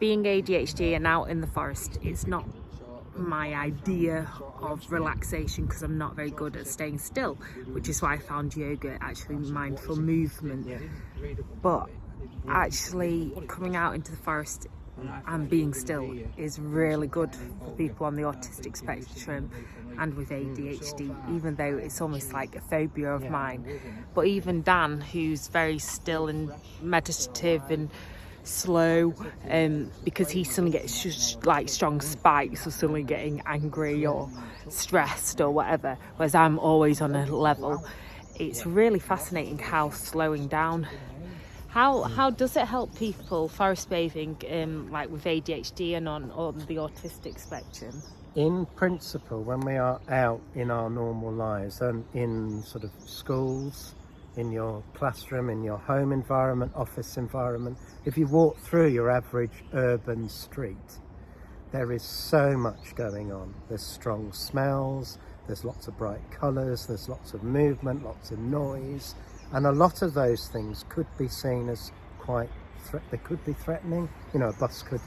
being ADHD and out in the forest, it's not my idea of relaxation because I'm not very good at staying still, which is why I found yoga actually mindful movement. But actually coming out into the forest and being still is really good for people on the autistic spectrum and with ADHD, even though it's almost like a phobia of mine. But even Dan, who's very still and meditative and slow, because he suddenly gets like strong spikes or suddenly getting angry or stressed or whatever, whereas I'm always on a level. It's really fascinating how slowing down. How does it help people forest bathing, like with ADHD and on the autistic spectrum? In principle, when we are out in our normal lives and in sort of schools, in your classroom, in your home environment, office environment, if you walk through your average urban street, there is so much going on. There's strong smells, there's lots of bright colours, there's lots of movement, lots of noise. And a lot of those things could be seen as quite, they could be threatening. You know, a bus could,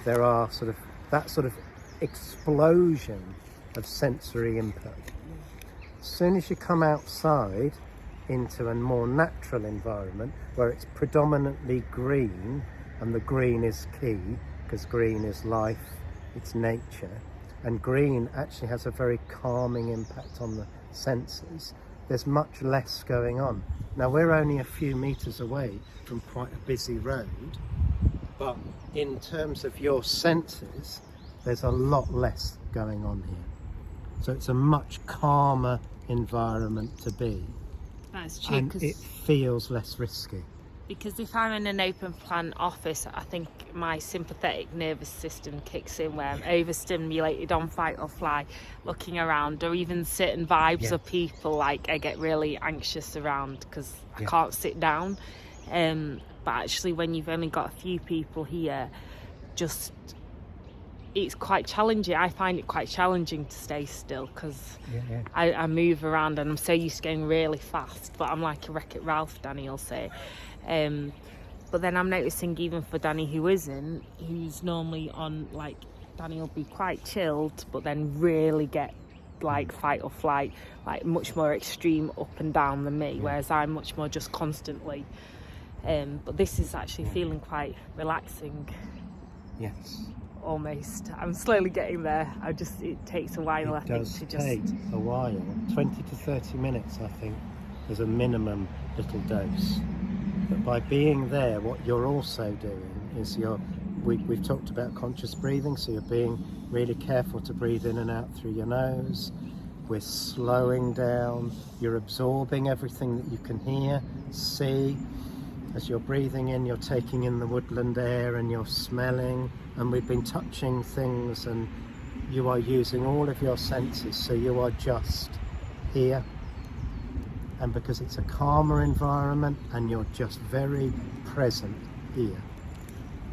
there are sort of that sort of explosion of sensory input. As soon as you come outside into a more natural environment where it's predominantly green, and the green is key because green is life, it's nature, and green actually has a very calming impact on the senses. There's much less going on. Now we're only a few meters away from quite a busy road, but in terms of your senses, there's a lot less going on here. So it's a much calmer environment to be. That's true. And it feels less risky. Because if I'm in an open plan office, I think my sympathetic nervous system kicks in where I'm overstimulated on fight or fly, looking around, or even certain vibes of people, like I get really anxious around because I can't sit down. But actually when you've only got a few people here, it's quite challenging. I find it quite challenging to stay still because I move around and I'm so used to going really fast, but I'm like a Wreck-It Ralph, Danny will say. But then I'm noticing even for Danny who's normally on, like, Danny will be quite chilled but then really get like fight or flight, like much more extreme up and down than me, whereas I'm much more just constantly. But this is actually feeling quite relaxing. Yes. Almost. I'm slowly getting there. It takes a while, I think, to just... It does take a while. 20 to 30 minutes, I think, is a minimum little dose. But by being there, what you're also doing is we've talked about conscious breathing, so you're being really careful to breathe in and out through your nose. We're slowing down. You're absorbing everything that you can hear, see. As you're breathing in, you're taking in the woodland air and you're smelling, and we've been touching things, and you are using all of your senses, so you are just here. And because it's a calmer environment and you're just very present here,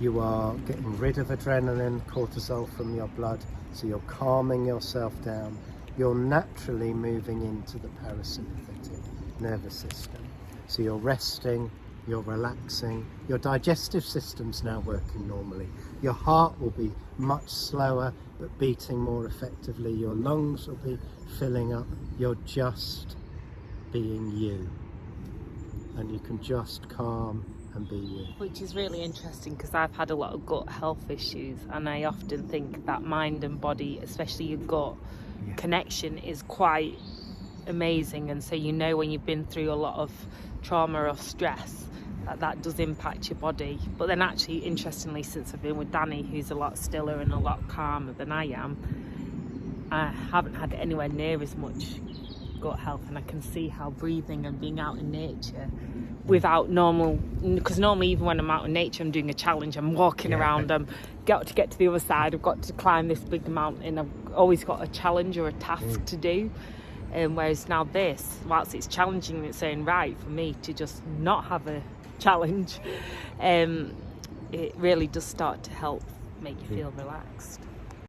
you are getting rid of adrenaline, cortisol from your blood, so you're calming yourself down. You're naturally moving into the parasympathetic nervous system, so you're resting, you're relaxing, your digestive system's now working normally, your heart will be much slower but beating more effectively, your lungs will be filling up, you're just being you, and you can just calm and be you. Which is really interesting because I've had a lot of gut health issues, and I often think that mind and body, especially your gut connection, is quite amazing. And so when you've been through a lot of trauma or stress, that does impact your body. But then actually, interestingly, since I've been with Danny, who's a lot stiller and a lot calmer than I am, I haven't had anywhere near as much gut health, and I can see how breathing and being out in nature without because normally even when I'm out in nature I'm doing a challenge, I'm walking around, I'm got to get to the other side, I've got to climb this big mountain, I've always got a challenge or a task to do. Whereas now this, whilst it's challenging in its own right for me to just not have a challenge, it really does start to help make you feel relaxed.